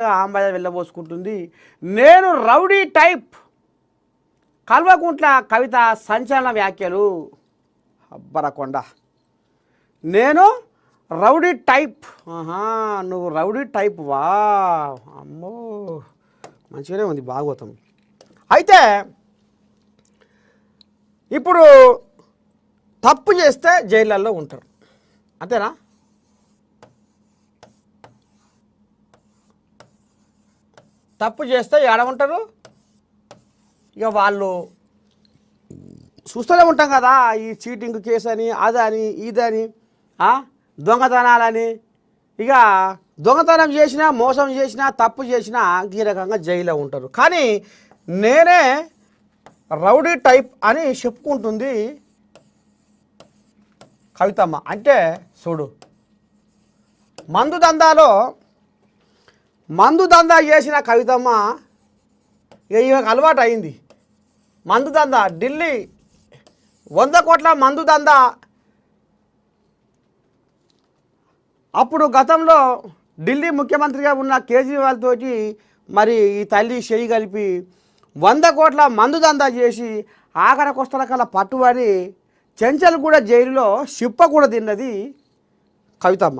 ఆంబయ్య వెళ్ళబోసుకుంటుంది. నేను rowdy type. Kalvakuntla Kavitha సంచలన వ్యాఖ్యలు. అబ్బరకొండ. నేను రౌడీ టైప్. నువ్వు రౌడీ టైప్ వా. అమ్మో మంచిగానే ఉంది భాగవతం. అయితే ఇప్పుడు తప్పు చేస్తే జైళ్ళల్లో ఉంటారు, అంతేనా? తప్పు చేస్తే ఏడ ఉంటారు? ఇక వాళ్ళు చూస్తూనే ఉంటాం కదా, ఈ చీటింగ్ కేసు అని, అదని ఇదని, దొంగతనాలని. ఇక దొంగతనం చేసినా, మోసం చేసినా, తప్పు చేసినా ఈ రకంగా జైల్లో ఉంటారు. కానీ నేనే రౌడీ టైప్ అని చెప్పుకుంటుంది కవితమ్మ. అంటే చూడు, మందు దందా చేసిన కవితమ్మ ఈమెకు అలవాటు అయింది. మందు దందా, ఢిల్లీ 100 కోట్ల మందు దందా. అప్పుడు గతంలో ఢిల్లీ ముఖ్యమంత్రిగా ఉన్న కేజ్రీవాల్ తోటి మరి ఈ తల్లి చేయి కలిపి 100 కోట్ల మందు దందా చేసి ఆఖరికొస్తల కల్లా పట్టుబడి చెంచల్గూడ జైలులో షిప్ప కూడా తిన్నది కవితమ్మ.